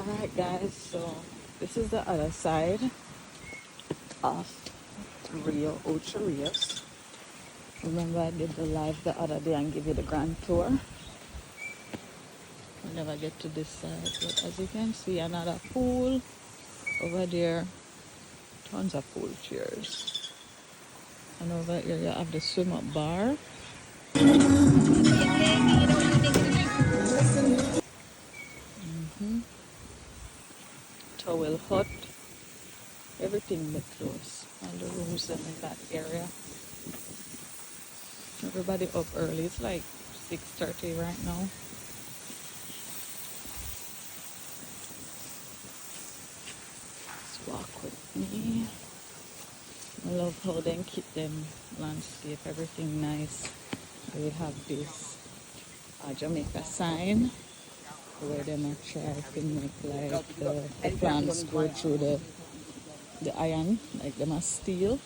Alright guys, so this is the other side of RIU Ocho Rios. Remember I did the live the other day and give you the grand tour. We never get to this side, but as you can see, another pool over there. Tons of pool chairs. And over here you have the swim up bar. Towel hut. Everything look close. All the rooms in that area. Everybody up early. It's like 6:30 right now. Let's walk with me. I love how they keep them landscape, everything nice. They have this Jamaica sign where they might try to make like the plants go through the iron, like they must steel.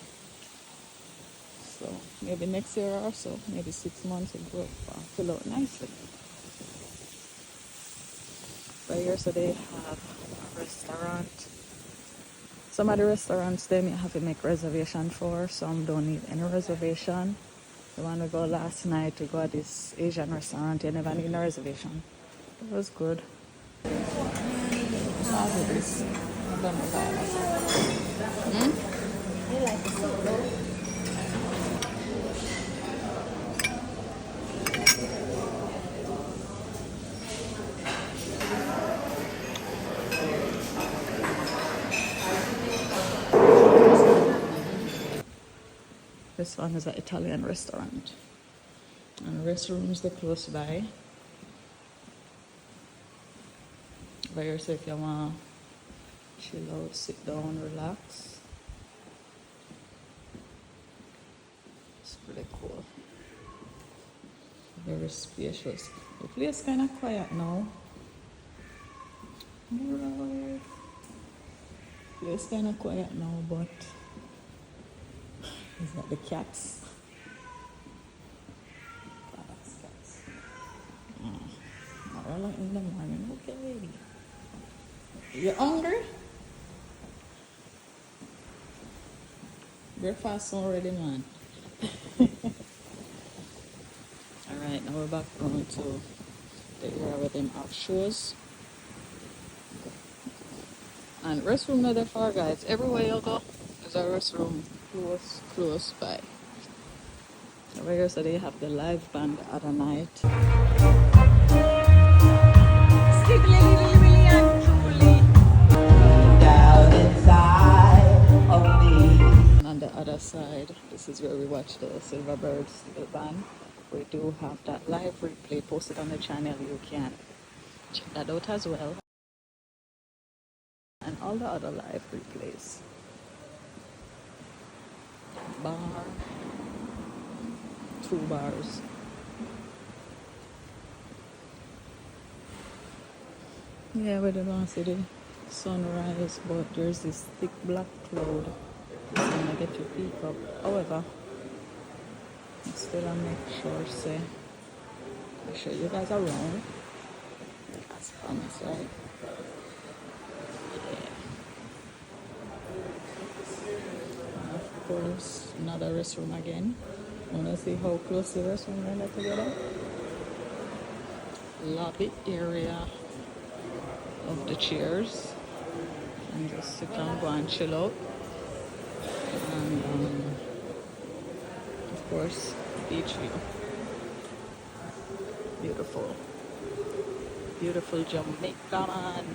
So maybe next year or so, maybe 6 months, it will fill out nicely. But here, so they have a restaurant. Some of the restaurants they may have to make reservation for. Some don't need any reservation. The one we go last night to go to this Asian restaurant, you never need a reservation. It was good. How is this? I don't know that. You like the soup? This one is an Italian restaurant. And restrooms are close by. Where so if you want to chill out, sit down, relax. It's pretty cool. Very spacious. The place kind of quiet now. Right. Place kind of quiet now, but it's not the cats. That's cats. Not early in the morning. Okay, lady. You hungry? Breakfast already, man. Alright, now we're back going to the area where them have shows. And restroom not that far, guys. Everywhere you go, there's a restroom close by. Over here, so they have the live band the other night. Down inside of me. And on the other side, this is where we watch the Silverbirds band. We do have that live replay posted on the channel. You can check that out as well. And all the other live replays. Bar. 2 bars. Yeah, we don't want to see the sunrise, but there's this thick black cloud that's gonna get you peek up. However, still I make sure say I show you guys around. That's promise, right? Yeah. And of course, another restroom again. Wanna see how close the restroom are together? Lobby area of the chairs, and just sit and go and chill out. And of course, beach view. Beautiful, beautiful Jamaica, man.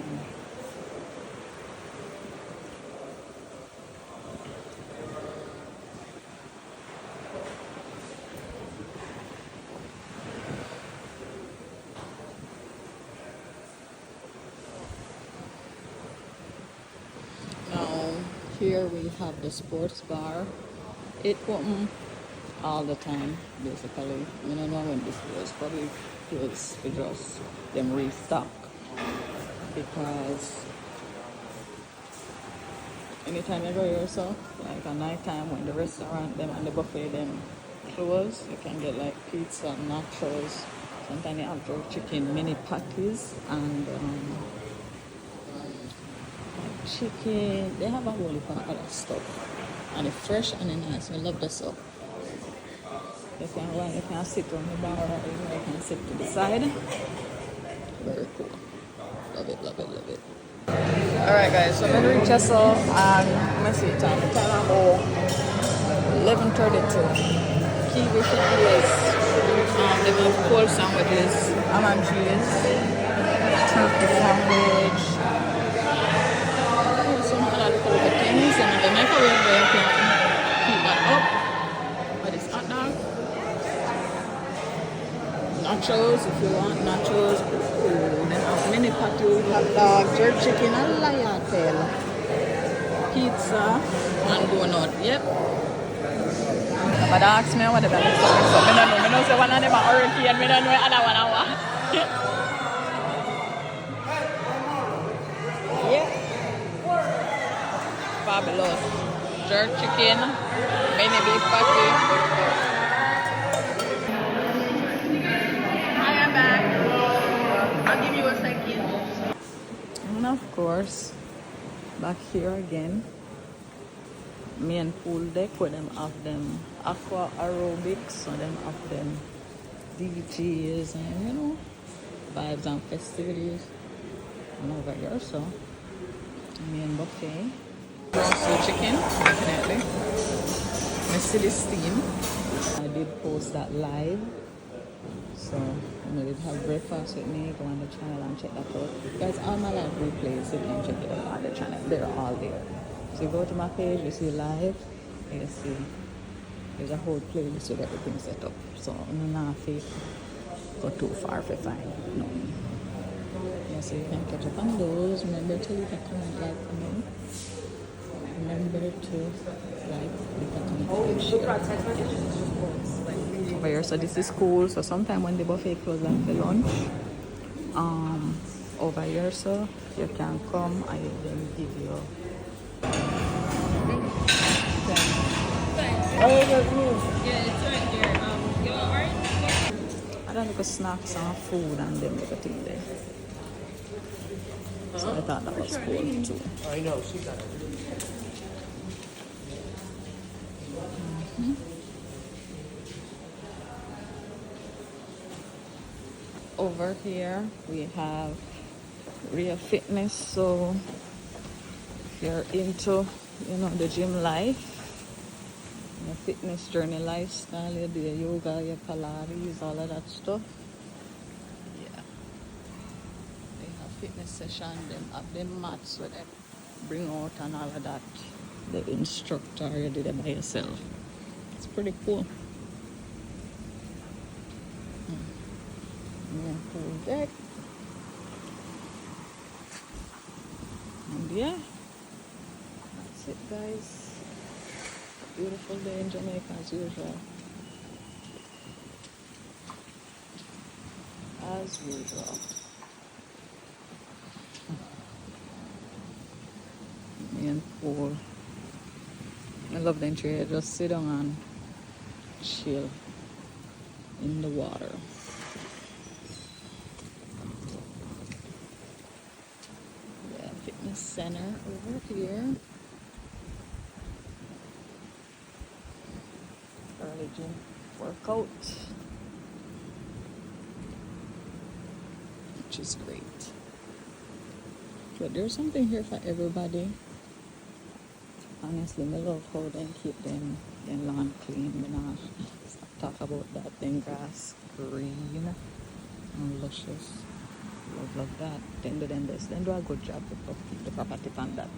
Here we have the sports bar. It open all the time, basically. You don't know when this was probably closed for just them restock, because anytime you go here, so like at night time when the restaurant them and the buffet them close, you can get like pizza, nachos. Sometimes you have jerk chicken mini patties and chicken. They have a whole heap of other stuff, and it's fresh and it's nice. I love the stuff. You can sit on the bar, or you can sit to the side. Very cool. Love it, love it, love it. Alright guys, so I'm gonna reach us all, and I'm gonna see time. The time about 11:32. Key with the place. They have cold sandwiches, ham and cheese, turkey sandwich. Little things, and in the microwave where you can heat that up, but it's hot now. Nachos, if you want nachos. Then have mini patty, hot dog, jerk chicken, and lion tail, pizza, and donut. Yep. But ask me what the best is. So I don't know. I know say one of them are hurricane, and I don't know other one I want. Yeah. Fabulous. Jerk chicken, mini beef patty. I am back. I'll give you a second. And of course, back here again, main pool deck where them have them aqua aerobics, so them have them DJs and vibes and festivities. And over here, so main buffet. Also chicken, definitely. I see the steam. I did post that live. So I did have breakfast with me. Go on the channel and check that out. Guys, all my live replays, you can check it out on the channel. They're all there. So you go to my page, you see live, you see there's a whole playlist with everything set up. So I'm not go too far to find. No. Yeah, so you can catch up on those. Remember to leave a comment, like, comment. Remember to like, leave a comment, and share. Over here, so this is cool. So sometime when the buffet closes like the lunch, over here, so you can come and then give you. Yeah, it's right there. You want orange? I don't look at snacks and food and them everything there. So I thought that was cool too. I know, she got it. over here we have RIU Fitness. So if you're into, you know, the gym life, your fitness journey lifestyle, you do your yoga, your Pilates, all of that stuff. Yeah. They have fitness session, them have them mats where they bring out and all of that. The instructor, you do it by yourself. It's pretty cool. Yeah, pool deck. And yeah, that's it, guys. Beautiful day in Jamaica as usual. As usual. And pool. I love the interior. Just sit down and chill in the water. Yeah, fitness center over here. Early gym workout, which is great. But there's something here for everybody. Honestly, I love how they keep them lawn clean. Me not talk about that. Then grass green and luscious. Love that. Then do them this. Then do a good job to keep the property on that.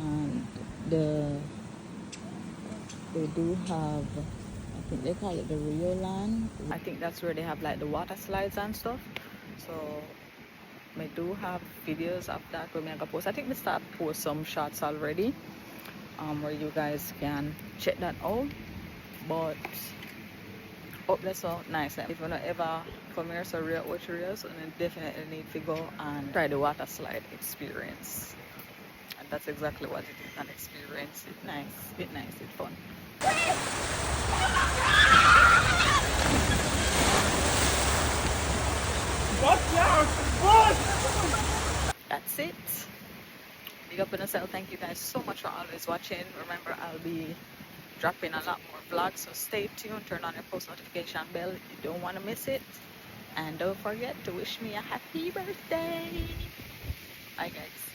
And they do have, I think they call it the Rio land. I think that's where they have like the water slides and stuff. So I do have videos of that where I can post. I think we start post some shots already, where you guys can check that out. But hope that's all nice. If you ever come here to RIU Ocho Rios, then definitely need to go and try the water slide experience. And that's exactly what it is, an experience. It's nice, it's fun. That's it. Big up on yourself. Thank you guys so much for always watching. Remember, I'll be dropping a lot more vlogs, so stay tuned. Turn on your post notification bell if you don't want to miss it. And don't forget to wish me a happy birthday. Bye guys.